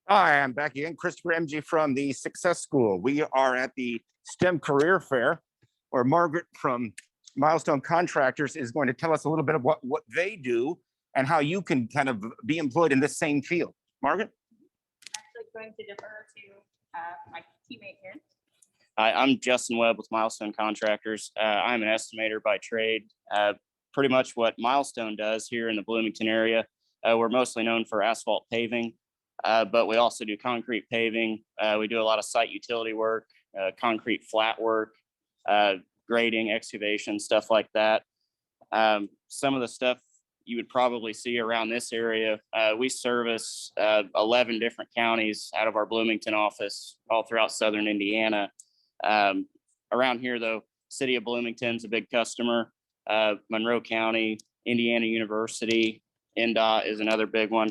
Hi, I'm back again. Christopher MG from the Success School. We are at the STEM Career Fair, where Margaret from Milestone Contractors is going to tell us a little bit of what they do and how you can kind of be employed in this same field. Margaret? Actually going to defer to my teammate here. Hi, I'm Justin Webb with Milestone Contractors. I'm an estimator by trade. Pretty much what Milestone does here in the Bloomington area. We're mostly known for asphalt paving, but we also do concrete paving. We do a lot of site utility work, concrete flat work, grading, excavation, stuff like that. Some of the stuff you would probably see around this area, we service 11 different counties out of our Bloomington office all throughout southern Indiana. Around here, though, City of Bloomington's a big customer. Monroe County, Indiana University, NDOT is another big one.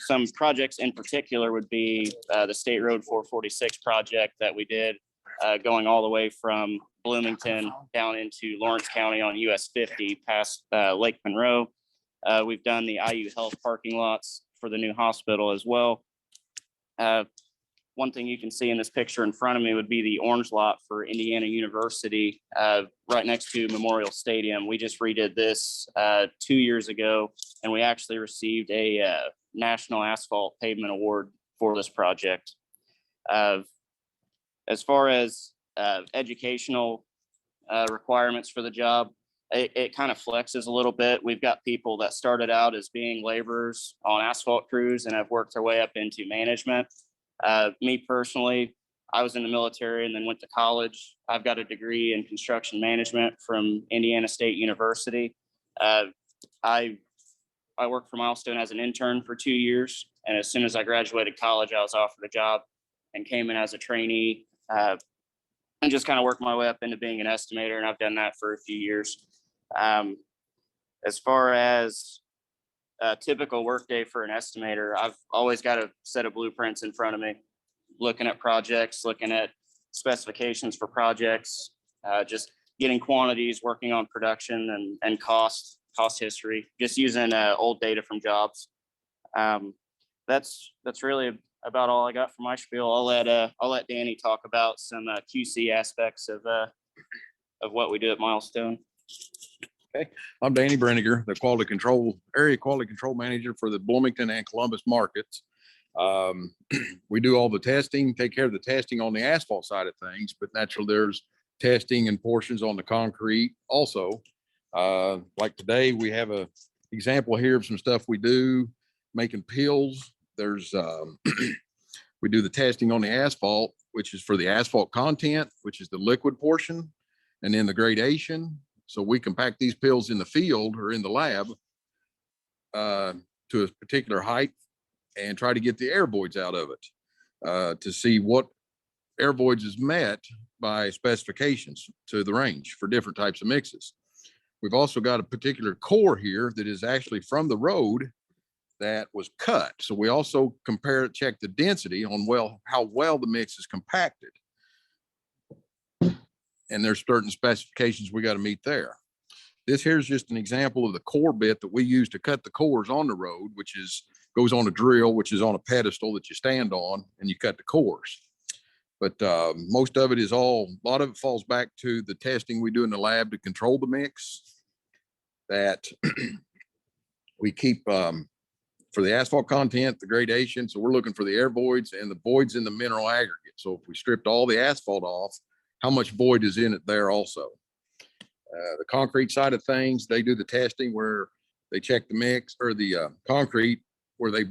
Some projects in particular would be the State Road 446 project that we did going all the way from Bloomington down into Lawrence County on US 50 past Lake Monroe. We've done the IU Health parking lots for the new hospital as well. One thing you can see in this picture in front of me would be the orange lot for Indiana University, right next to Memorial Stadium. We just redid this 2 years ago, and we actually received a National Asphalt Pavement Award for this project. As far as educational requirements for the job, it kind of flexes a little bit. We've got people that started out as being laborers on asphalt crews and have worked their way up into management. Me personally, I was in the military and then went to college. I've got a degree in construction management from Indiana State University. I worked for Milestone as an intern for 2 years. And as soon as I graduated college, I was offered a job and came in as a trainee and just kind of worked my way up into being an estimator. And I've done that for a few years. As far as a typical workday for an estimator, I've always got a set of blueprints in front of me, looking at projects, looking at specifications for projects, just getting quantities, working on production and cost history, just using old data from jobs. That's really about all I got for my spiel. I'll let Danny talk about some QC aspects of what we do at Milestone. Okay, I'm Danny Bruenger, the area quality control manager for the Bloomington and Columbus markets. We do all the testing, take care of the testing on the asphalt side of things, but naturally there's testing and portions on the concrete also. Like today, we have a example here of some stuff we do, making pills. There's we do the testing on the asphalt, which is for the asphalt content, which is the liquid portion, and then the gradation. So we compact these pills in the field or in the lab to a particular height and try to get the air voids out of it to see what air voids is met by specifications to the range for different types of mixes. We've also got a particular core here that is actually from the road that was cut. So we also check the density on how well the mix is compacted. And there's certain specifications we got to meet there. This here's just an example of the core bit that we use to cut the cores on the road, which goes on a drill, which is on a pedestal that you stand on and you cut the cores. But most of it a lot of it falls back to the testing we do in the lab to control the mix that we keep for the asphalt content, the gradation. So we're looking for the air voids and the voids in the mineral aggregate. So if we stripped all the asphalt off, how much void is in it there also. The concrete side of things, they do the testing where they check the mix or the concrete where they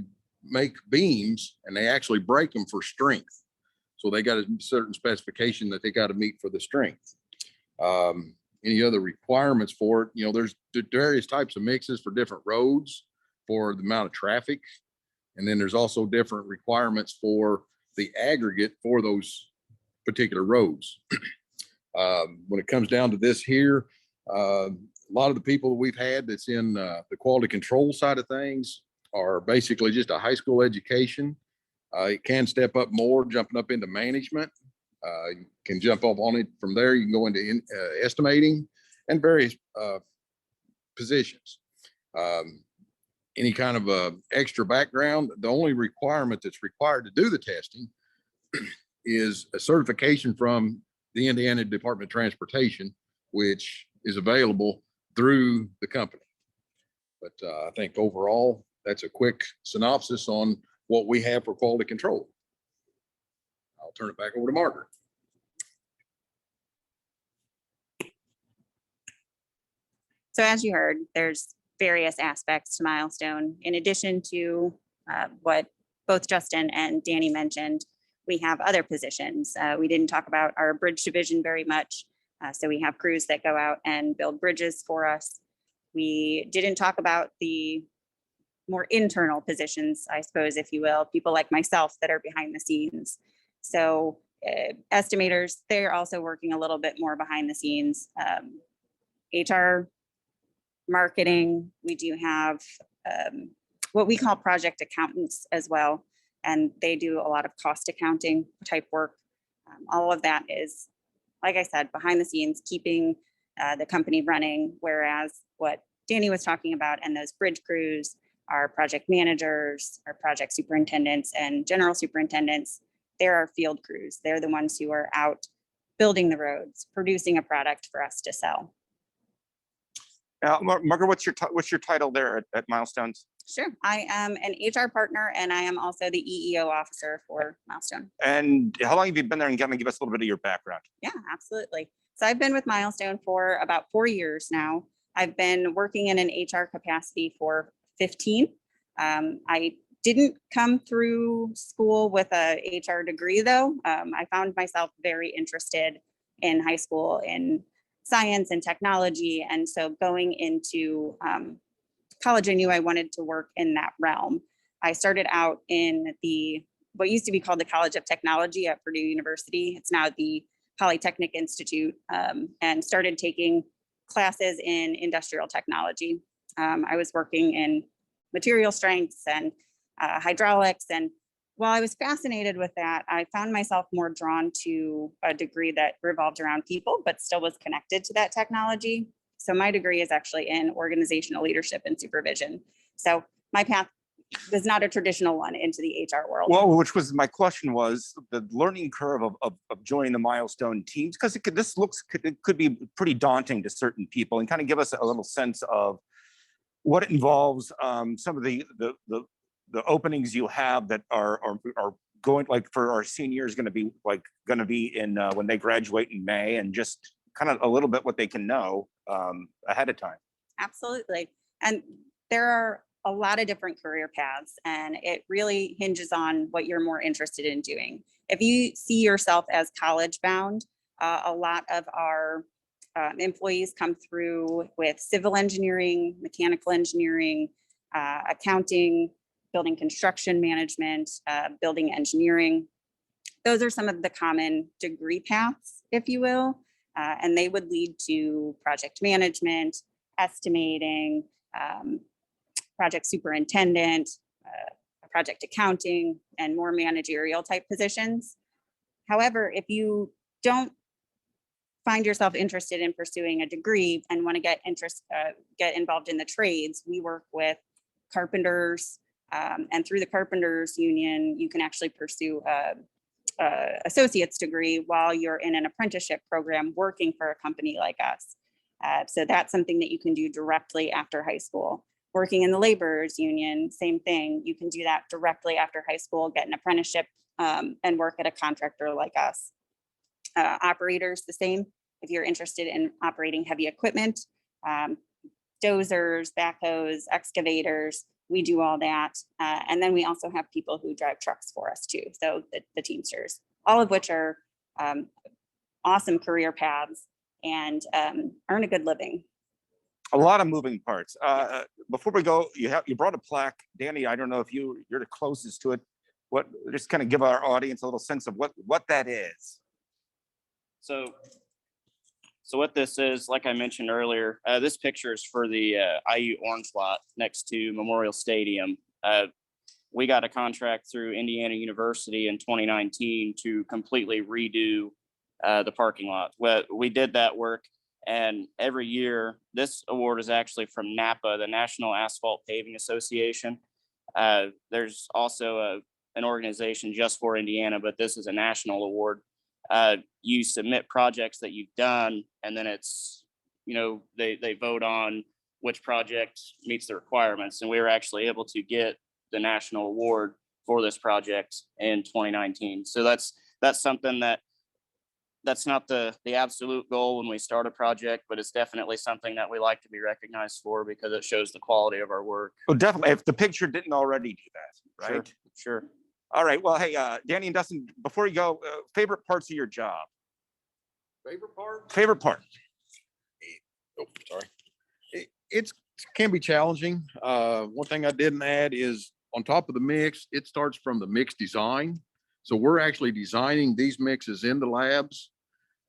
make beams and they actually break them for strength. So they got a certain specification that they got to meet for the strength. Any other requirements for it? There's various types of mixes for different roads for the amount of traffic. And then there's also different requirements for the aggregate for those particular roads. When it comes down to this here, a lot of the people that we've had that's in the quality control side of things are basically just a high school education. It can step up more, jumping up into management. You can jump up on it from there. You can go into estimating and various positions. any kind of a extra background. The only requirement that's required to do the testing is a certification from the Indiana Department of Transportation, which is available through the company. But I think overall, that's a quick synopsis on what we have for quality control. I'll turn it back over to Margaret. So as you heard, there's various aspects to Milestone. In addition to what both Justin and Danny mentioned, we have other positions. We didn't talk about our bridge division very much. So we have crews that go out and build bridges for us. We didn't talk about the more internal positions, I suppose, if you will, people like myself that are behind the scenes. So estimators, they're also working a little bit more behind the scenes. HR, marketing, we do have what we call project accountants as well. And they do a lot of cost accounting type work. All of that is, like I said, behind the scenes, keeping the company running. Whereas what Danny was talking about and those bridge crews, our project managers, our project superintendents and general superintendents, they're our field crews. They're the ones who are out building the roads, producing a product for us to sell. Margaret, what's your title there at Milestones? Sure. I am an HR partner and I am also the EEO officer for Milestone. And how long have you been there, and kind of give us a little bit of your background? Yeah, absolutely. So I've been with Milestone for about 4 years now. I've been working in an HR capacity for 15. I didn't come through school with a HR degree though. I found myself very interested in high school in science and technology. And so going into college, I knew I wanted to work in that realm. I started out in what used to be called the College of Technology at Purdue University. It's now the Polytechnic Institute, and started taking classes in industrial technology. I was working in material strengths and hydraulics. And while I was fascinated with that, I found myself more drawn to a degree that revolved around people, but still was connected to that technology. So my degree is actually in organizational leadership and supervision. So my path was not a traditional one into the HR world. Well, which was my question, was the learning curve of joining the Milestone teams, because it could be pretty daunting to certain people, and kind of give us a little sense of what it involves, some of the openings you have that are going, like for our seniors, going to be in when they graduate in May, and just kind of a little bit what they can know ahead of time. Absolutely. And there are a lot of different career paths, and it really hinges on what you're more interested in doing. If you see yourself as college bound, a lot of our employees come through with civil engineering, mechanical engineering, accounting, building construction management, building engineering. Those are some of the common degree paths, if you will, and they would lead to project management, estimating, project superintendent, project accounting, and more managerial type positions. However, if you don't find yourself interested in pursuing a degree and want to get involved in the trades, we work with carpenters, and through the carpenters union, you can actually pursue a associate's degree while you're in an apprenticeship program working for a company like us. So that's something that you can do directly after high school. Working in the laborers union, same thing. You can do that directly after high school, get an apprenticeship, and work at a contractor like us. Operators, the same. If you're interested in operating heavy equipment, dozers, backhoes, excavators, we do all that. And then we also have people who drive trucks for us too. So the Teamsters, all of which are awesome career paths and earn a good living. A lot of moving parts. Before we go, you brought a plaque, Danny. I don't know if you're the closest to it. Just kind of give our audience a little sense of what that is. So what this is, like I mentioned earlier, this picture is for the IU Orange Lot next to Memorial Stadium. We got a contract through Indiana University in 2019 to completely redo the parking lot. Well, we did that work And every year, this award is actually from NAPA, the National Asphalt Paving Association. There's also an organization just for Indiana, but this is a national award. You submit projects that you've done, and then it's, they vote on which project meets the requirements. And we were actually able to get the national award for this project in 2019. So that's something that's not the absolute goal when we start a project, but it's definitely something that we like to be recognized for because it shows the quality of our work. Well, definitely, if the picture didn't already do that, right? Sure. All right, well, hey, Danny and Dustin, before you go, favorite parts of your job? Favorite part? Favorite part? Oh, sorry. It can be challenging. One thing I didn't add is on top of the mix, it starts from the mix design. So we're actually designing these mixes in the labs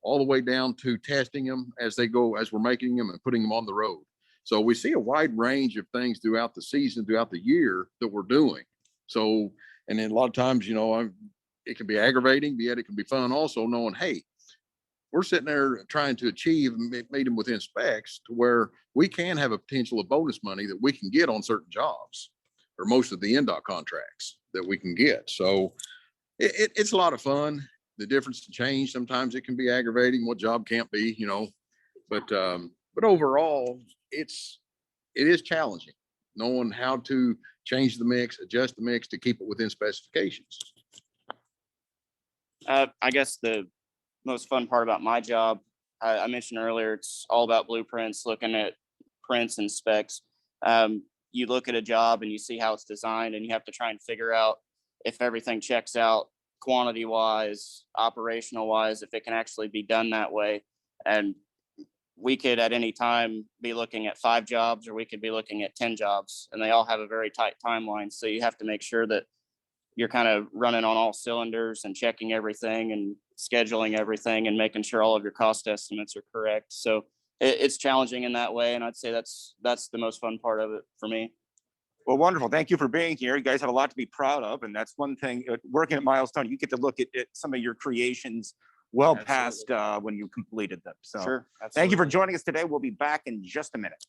all the way down to testing them as they go, as we're making them and putting them on the road. So we see a wide range of things throughout the season, throughout the year that we're doing. So, and then a lot of times, it can be aggravating, but yet it can be fun also knowing, hey, we're sitting there trying to achieve and meet them within specs to where we can have a potential of bonus money that we can get on certain jobs or most of the NDOT contracts that we can get. So it's a lot of fun. The difference to change, sometimes it can be aggravating. What job can't be, but overall it is challenging knowing how to change the mix, adjust the mix to keep it within specifications. I guess the most fun part about my job, I mentioned earlier, it's all about blueprints, looking at prints and specs. You look at a job and you see how it's designed, and you have to try and figure out if everything checks out quantity wise, operational wise, if it can actually be done that way. And we could at any time be looking at 5 jobs, or we could be looking at 10 jobs, and they all have a very tight timeline. So you have to make sure that you're kind of running on all cylinders and checking everything and scheduling everything and making sure all of your cost estimates are correct. So it's challenging in that way. And I'd say that's the most fun part of it for me. Well, wonderful. Thank you for being here. You guys have a lot to be proud of. And that's one thing, working at Milestone, you get to look at some of your creations well past when you completed them. So Sure. thank you for Absolutely. joining us today. We'll be back in just a minute.